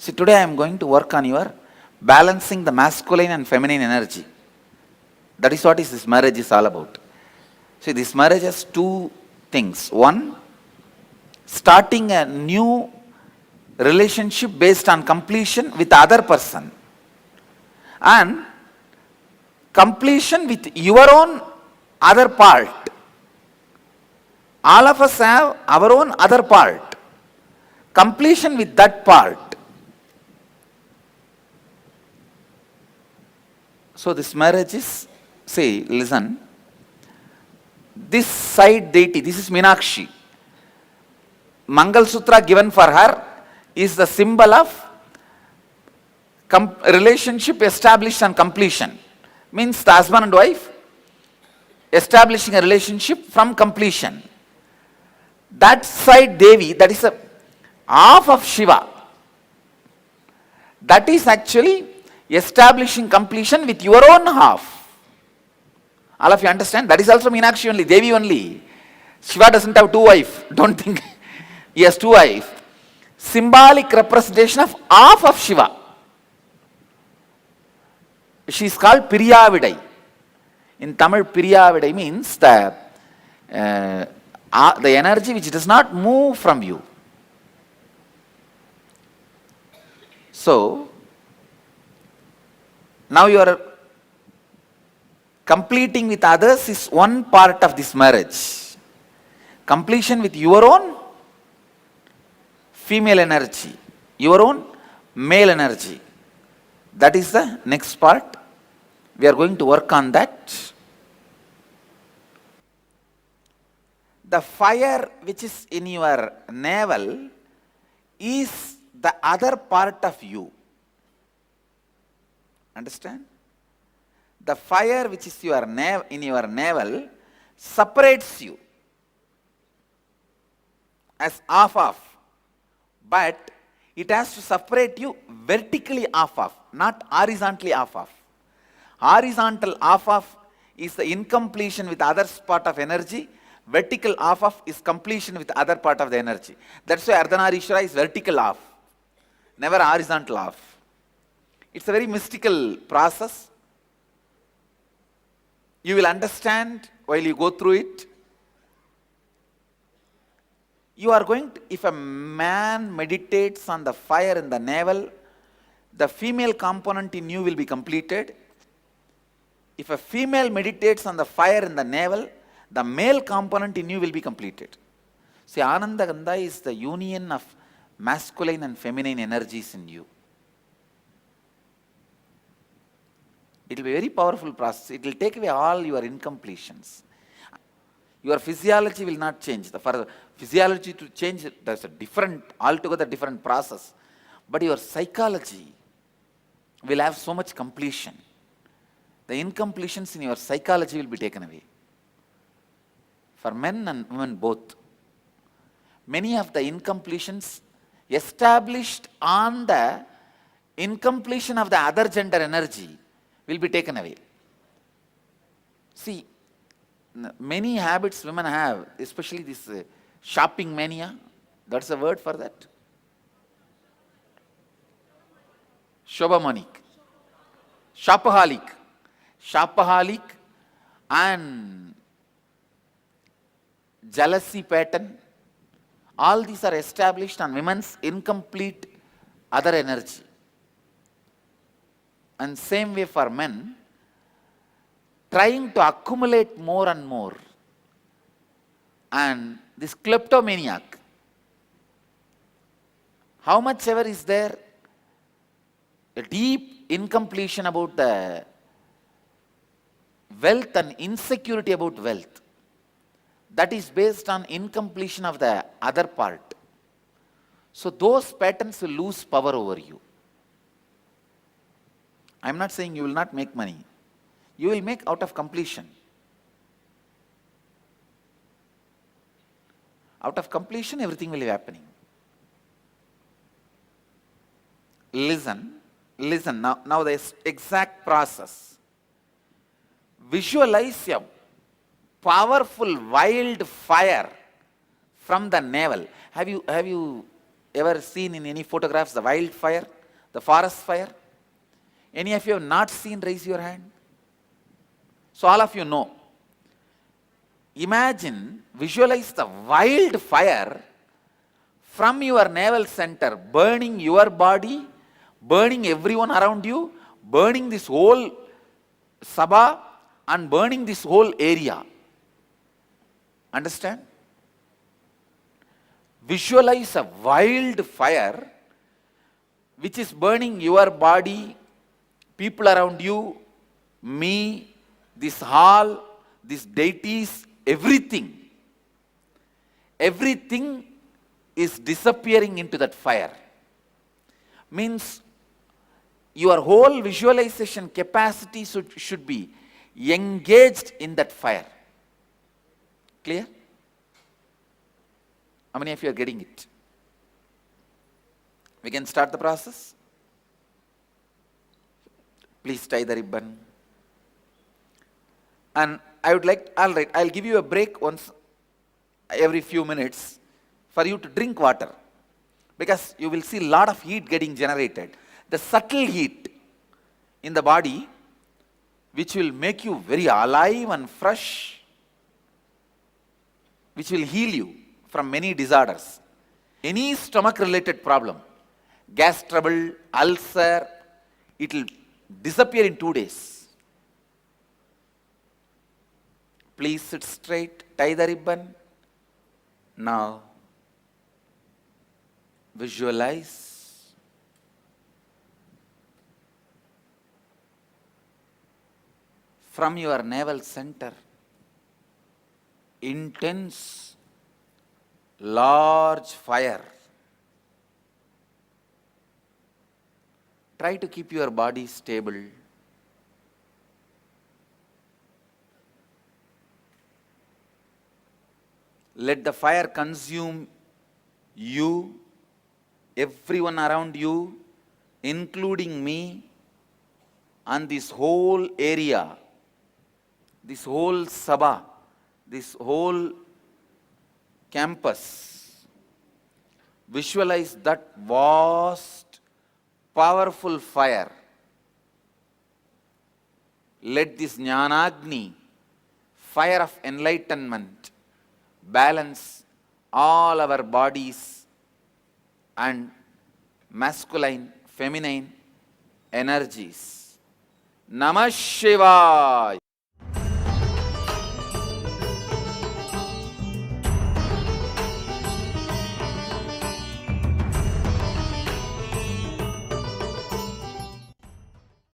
See, today I am going to work on your balancing the masculine and feminine energy. That is what this marriage is all about. See, this marriage has two things. One, starting a new relationship based on completion with the other person, and completion with your own other part. All of us have our own other part. Completion with that part. So this marriage is, say, listen, this side deity, this is Meenakshi. Mangal Sutra given for her is the symbol of relationship established on completion. Means the husband and wife establishing a relationship from completion. That side Devi, that is a half of Shiva. That is actually establishing completion with your own half. All of you understand? That is also Meenakshi only, Devi only. Shiva doesn't have two wives. Don't think he has two wives. Symbolic representation of half of Shiva. She is called Piriyavidai. In Tamil, Piriyavidai means the energy which does not move from you. So, now you are completing with others is one part of this marriage. Completion with your own female energy, your own male energy. That is the next part. We are going to work on that. The fire which is in your navel is the other part of you. Understand? The fire which is in your navel separates you as half, but it has to separate you vertically half, not horizontally half. Horizontal half is the incompletion with other part of energy. Vertical half is completion with other part of the energy. That's why Ardhanarishwara is vertical half, never horizontal half. It's a very mystical process. You will understand while you go through it. You are going to, if a man meditates on the fire in the navel, the female component in you will be completed. If a female meditates on the fire in the navel, the male component in you will be completed. See, Ananda Gandha is the union of masculine and feminine energies in you. It will be a very powerful process. It will take away all your incompletions. Your physiology will not change. For physiology to change, there's a different, altogether different process. But your psychology will have so much completion. The incompletions in your psychology will be taken away. For men and women both. Many of the incompletions established on the incompletion of the other gender energy will be taken away. See, many habits women have, especially this shopping mania, that's a word for that. Shobhamanic. Shopaholic and jealousy pattern, all these are established on women's incomplete other energy. And same way for men, trying to accumulate more and more. And this kleptomaniac, how much ever is there a deep incompletion about the wealth and insecurity about wealth, that is based on incompletion of the other part. So those patterns will lose power over you. I am not saying you will not make money. You will make out of completion. Out of completion, everything will be happening. Listen, now the exact process. Visualize a powerful wild fire from the navel. Have you ever seen in any photographs the wildfire, the forest fire? Any of you have not seen? Raise your hand. So all of you know. Imagine, visualize the wildfire from your navel center, burning your body, burning everyone around you, burning this whole Sabha, and burning this whole area. Understand? Visualize a wildfire which is burning your body, people around you, me, this hall, these deities, everything. Everything is disappearing into that fire. Means your whole visualization capacity should be engaged in that fire. Clear? How many of you are getting it? We can start the process. Please tie the ribbon. And I would like, all right, I'll give you a break once every few minutes for you to drink water, because you will see a lot of heat getting generated. The subtle heat in the body, which will make you very alive and fresh, which will heal you from many disorders. Any stomach related problem, gas trouble, ulcer, it will disappear in 2 days. Please sit straight, tie the ribbon. Now, visualize from your navel center intense, large fire. Try to keep your body stable. Let the fire consume you, everyone around you, including me, and this whole area, this whole Sabha, this whole campus. Visualize that vast, powerful fire. Let this Jnanagni, fire of enlightenment, balance all our bodies and masculine, feminine energies. Namah Shivaya.